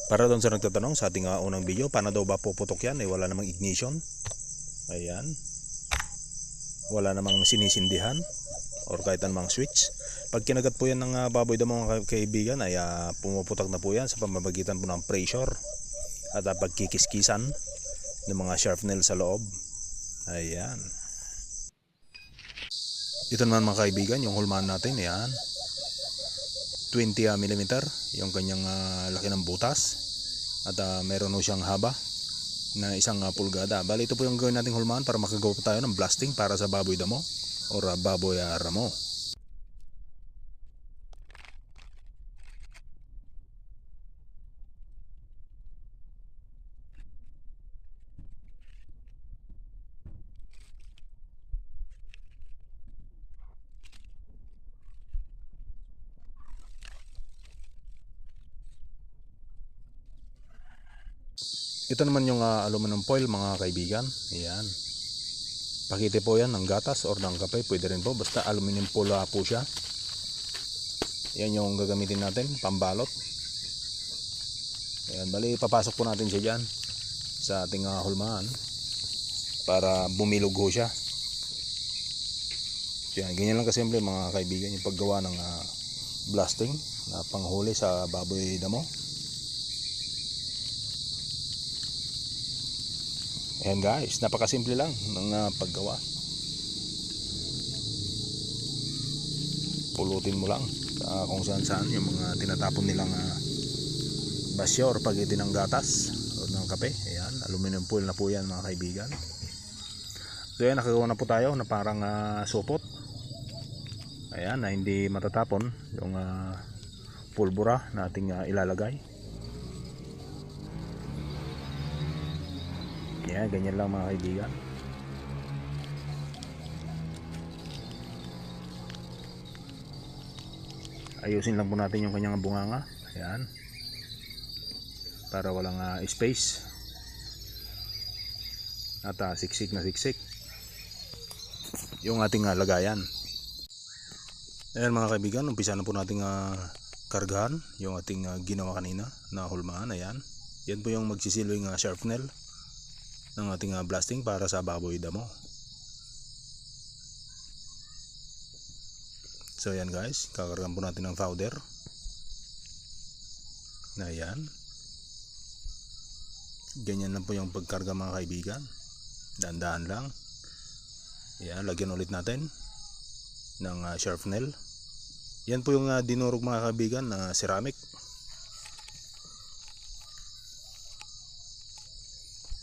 Para doon sa nagtatanong sa ating unang video, paano daw ba puputok yan? Wala namang ignition. Ayan. Wala namang sinisindihan or kahit anumang switch. Pag kinagat po yan ng baboy daw mga kaibigan ay pumuputak na po yan sa pamamagitan po ng pressure at pagkikiskisan ng mga sharp nail sa loob. Ayan. Ito naman mga kaibigan, yung hulmahan natin. Ayan. 20 mm yung kanyang laki ng butas at meron po siyang haba na 1 pulgada. Bali ito po yung gawin nating hulmahan para makagawa po tayo ng blasting para sa baboy damo or baboy ramo. Ito naman yung aluminum foil mga kaibigan. Ayan. Pakete po yan ng gatas or ng kape. Pwede rin po. Basta aluminum foil po siya. Yan yung gagamitin natin. Pambalot. Ayan. Bali papasok po natin siya dyan sa ating hulmahan para bumilog ho siya. Yan. Ganyan lang kasimple mga kaibigan yung paggawa ng blasting na panghuli sa baboy damo. Ayan guys, napakasimple lang ng paggawa. Pulutin mo lang kung saan saan yung mga tinatapon nilang basyo or pagiti ng gatas o ng kape. Ayan, aluminum foil na po yan mga kaibigan. So ayan, nakagawa na po tayo na parang supot. Ayan, na hindi matatapon yung pulbura na ating ilalagay. Yan, ganyan lang mga kaibigan. Ayusin lang po natin yung kanyang bunganga. Ayan. Para walang space. At siksik na siksik yung ating lagayan. Ayan mga kaibigan, umpisa na po nating kargahan yung ating ginawa kanina na hulmahan. Ayan. Yan po yung magsisilbing sharp nail ng ating blasting para sa baboy damo. So yan guys, kakargan po natin ng powder. Na yan. Ganyan lang po yung pagkarga mga kaibigan. Dahan-dahan lang. Yan, lagyan ulit natin ng sharp nail. Yan po yung dinurog mga kaibigan na ceramic.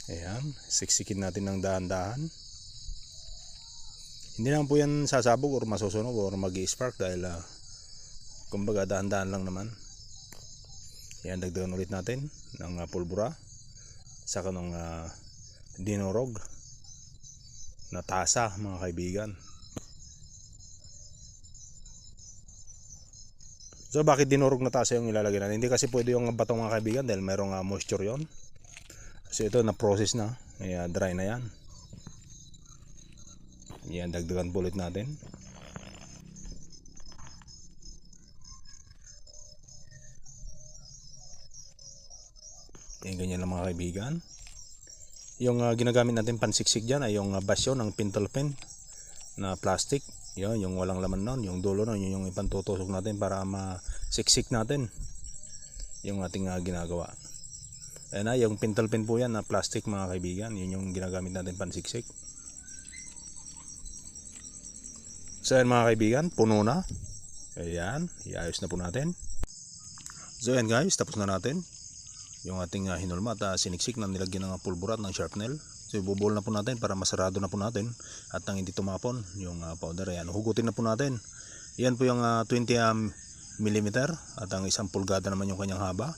Ayan, siksikin natin ng dahan-dahan. Hindi naman po yan sasabog or masusunog or mag-i-spark dahil kumbaga dahan-dahan lang naman. Ayan, dagdagan ulit natin ng pulbura saka ng dinurog na tasa mga kaibigan. So bakit dinurog na tasa yung ilalagay natin? Hindi kasi pwede yung batong mga kaibigan dahil mayroong moisture yon. So ito na process na, dry na yan. Yan, dagdagan po ulit natin. Yan, ganyan lang mga kaibigan. Yung ginagamit natin pansiksik dyan ay yung basyo ng pintle pen na plastic. Yan, yung walang laman nun, yung dulo nun, yung ipantutusok natin para masiksik natin yung ating ginagawa. Ayan na, yung pintle pen po yan na plastic mga kaibigan. Yun yung ginagamit natin pansiksik. So ayan mga kaibigan, puno na. Ayan, iayos na po natin. So ayan guys, tapos na natin yung ating hinulma at siniksik na nilagyan ng pulbura at ng sharp nail. So ibubuhol na po natin para masarado na po natin at nang hindi tumapon yung powder. Ayan, hugutin na po natin. Yan po yung 20 mm at ang 1 pulgada naman yung kanyang haba.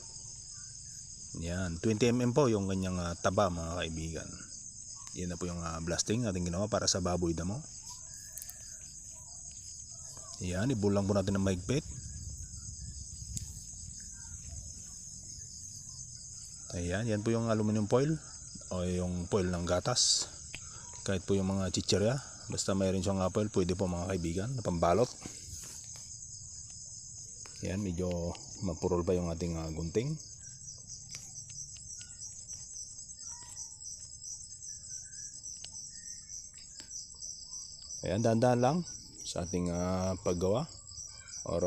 Yan, 20 mm po yung kanyang taba mga kaibigan. Yan na po yung blasting ating ginawa para sa baboy damo. Yan, ibulang po natin ng mahigpit. Ayan, yan po yung aluminum foil o yung foil ng gatas. Kahit po yung mga chichirya Basta mayroon siyang foil, pwede po mga kaibigan na pambalot. Yan, medyo mapurol pa yung ating gunting. Ayan, dahan-dahan lang sa ating paggawa or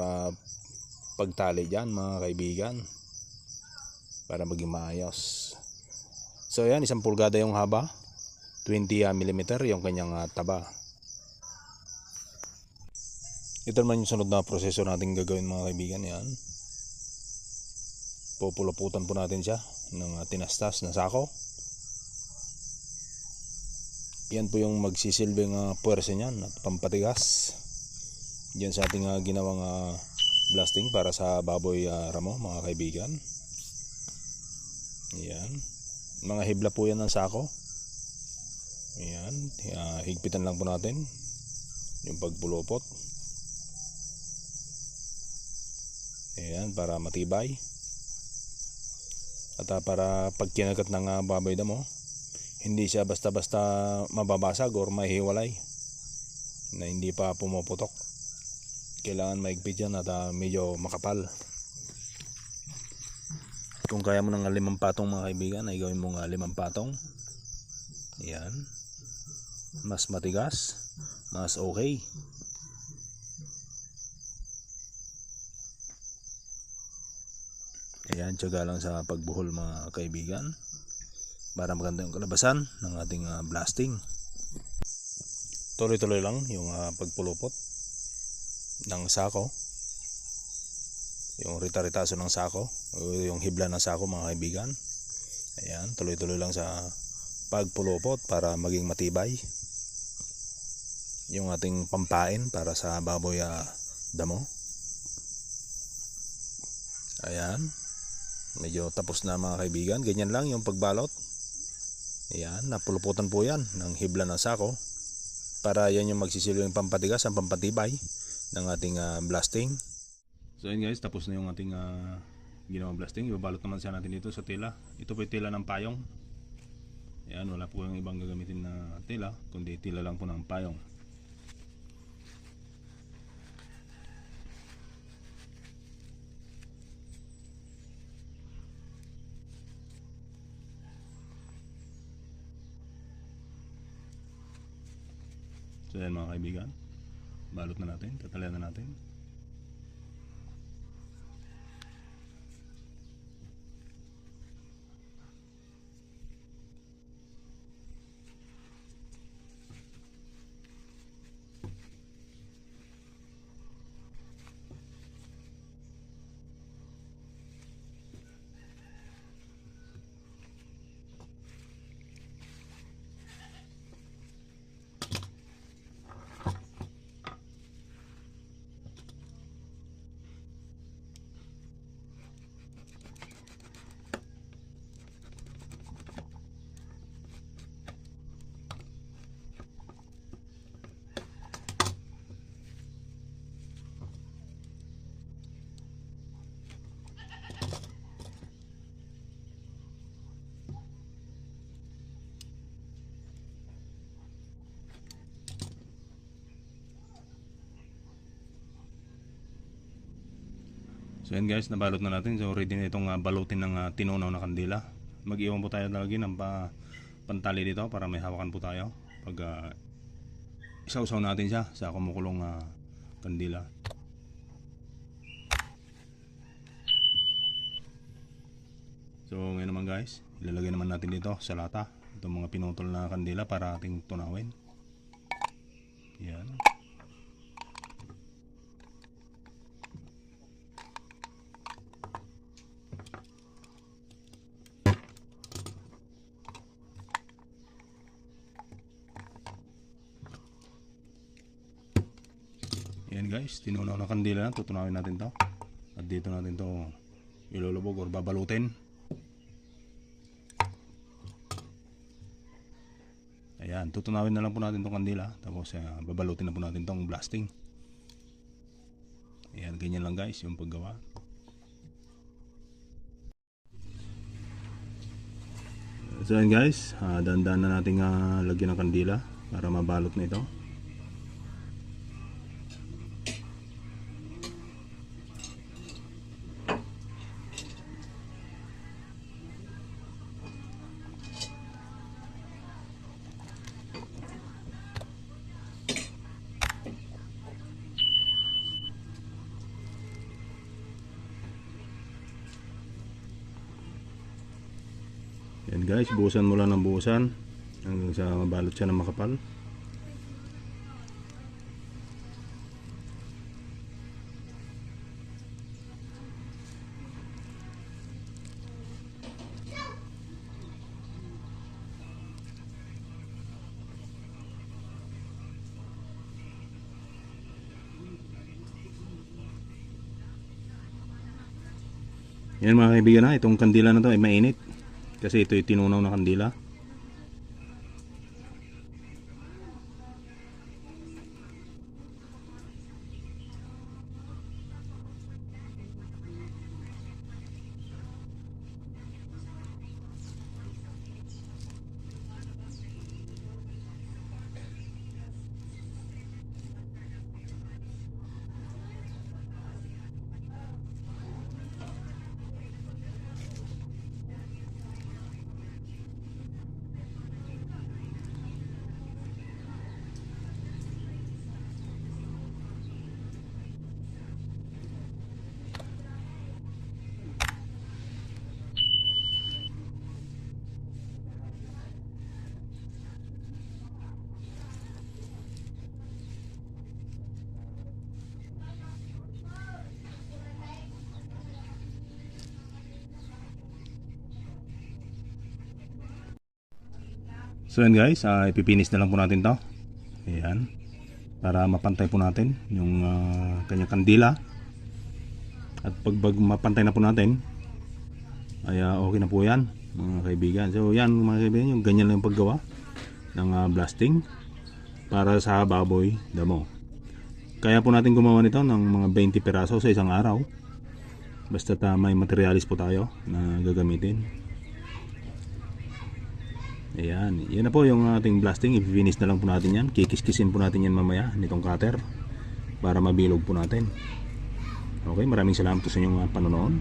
pagtali dyan mga kaibigan para maging maayos. So ayan, 1 pulgada yung haba, 20 mm yung kanyang taba. Ito naman yung sunod na proseso natin gagawin mga kaibigan. Yan, pupuluputan po natin siya ng tinastas na sako. Yan po yung magsisilbing puwersa niyan at pampatigas diyan sa ating ginawang blasting para sa baboy ramo mga kaibigan. Yan, mga hibla po yan ng sako. Yan, higpitan lang po natin yung pagpulupot. Ayan, para matibay at para pag kinagat ng baboy damo, hindi siya basta-basta mababasag or mahihiwalay na hindi pa pumuputok. Kailangan maigpit yan at medyo makapal. Kung kaya mo ng 5 patong mga kaibigan, ay gawin mo 5 patong. Ayan, mas matigas, mas okay. Ayan, tiyaga lang sa pagbuhol mga kaibigan para maganda yung kalabasan ng ating blasting. Tuloy-tuloy lang yung pagpulupot ng sako, yung rita-ritaso ng sako, yung hibla ng sako mga kaibigan. Ayan, tuloy-tuloy lang sa pagpulupot para maging matibay yung ating pampain para sa baboy damo. Ayan, medyo tapos na mga kaibigan. Ganyan lang yung pagbalot. Ayan, napuluputan po yan ng hibla ng sako para yan yung magsisilbing pampatigas, ang pampatibay ng ating blasting. So yun guys, tapos na yung ating ginawang blasting. Ibabalot naman siya natin dito sa tela. Ito po yung tela ng payong. Ayan, wala po yung ibang gagamitin na tela, kundi tela lang po ng payong. So yan mga kaibigan, balot na natin, tatalian na natin. So yan guys, nabalot na natin. So ready na itong balutin ng tinunaw na kandila. Mag-iwan po tayo lagi ng pantali dito para may hawakan po tayo pag isausaw natin siya sa kumukulong kandila. So ngayon naman guys, ilalagay naman natin dito sa lata itong mga pinutol na kandila para ating tunawin. Yan. Yan guys, tinunaw na kandila na, tutunawin natin to. At dito natin to ilulubog or babalutin. Ayan, tutunawin na lang po natin tong kandila. Tapos babalutin na po natin tong blasting. Ayan, ganyan lang guys yung paggawa. So ayan guys, dandan na natin lagyan ng kandila para mabalot na ito. Yan guys, buhusan mo lang ng buhusan hanggang sa mabalot siya ng makapal. Yan mga kaibigan, na itong kandila na to ay mainit kasi ito ay tinunaw na kandila. So yan guys, ipipinis na lang po natin to. Ayan, para mapantay po natin yung kanyang kandila. At pag mapantay na po natin ay okay na po yan mga kaibigan. So yan mga kaibigan, yung ganyan lang yung paggawa ng blasting para sa baboy damo. Kaya po natin gumawa nito ng mga 20 piraso sa isang araw. Basta may materialis po tayo na gagamitin. Ayan, yan na po yung ating blasting. I-finish na lang po natin yan. Kikiskisin po natin yan mamaya nitong cutter para mabilog po natin. Okay, maraming salamat po sa inyong panonood.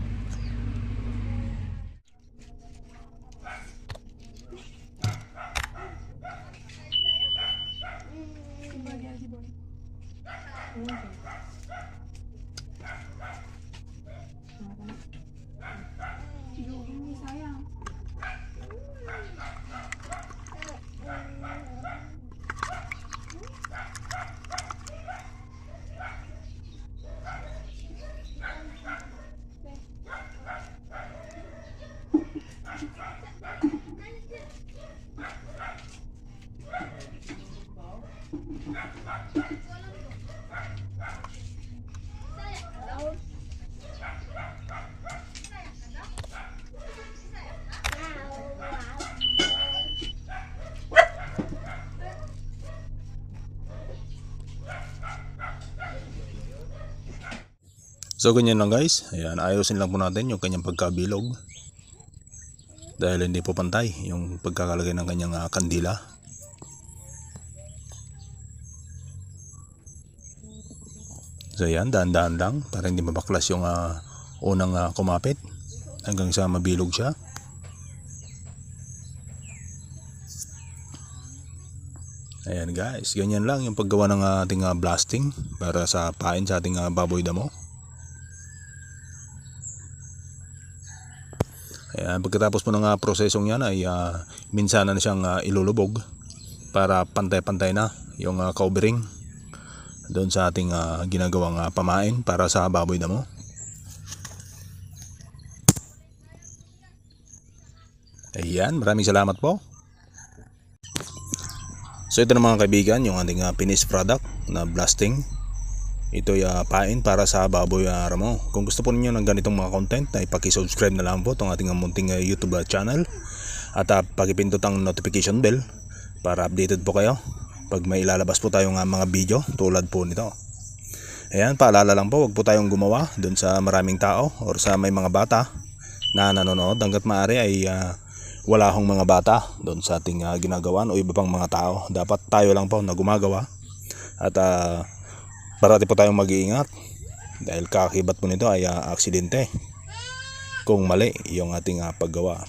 So ganyan lang guys. Ayan, ayusin lang po natin yung kanyang pagkabilog. Dahil hindi po pantay yung pagkakalagay ng kanyang kandila. So ayan, dahan-dahan lang para hindi mabaklas yung unang kumapit hanggang sa mabilog siya. Ayan guys, ganyan lang yung paggawa ng ating blasting para sa pain sa ating baboy damo. Ayan, pagkatapos po ng prosesong yan ay minsan na siyang ilulubog para pantay-pantay na yung covering doon sa ating ginagawang pamain para sa baboy damo. Ayan, maraming salamat po. So ito na mga kaibigan, yung ating finished product na blasting. Ito ay pain para sa baboy ramo. Kung gusto po ninyo ng ganitong mga content, ay paki-subscribe na lang po itong ating munting YouTube channel. At pakipindot ang notification bell para updated po kayo pag may ilalabas po tayong mga video tulad po nito. Ayan, paalala lang po, huwag po tayong gumawa doon sa maraming tao or sa may mga bata na nanonood. Hanggat maaari ay wala akong mga bata doon sa ating ginagawan o iba pang mga tao. Dapat tayo lang po na gumagawa. At parati po tayong mag-iingat dahil kaakibat po nito ay aksidente kung mali yung ating paggawa.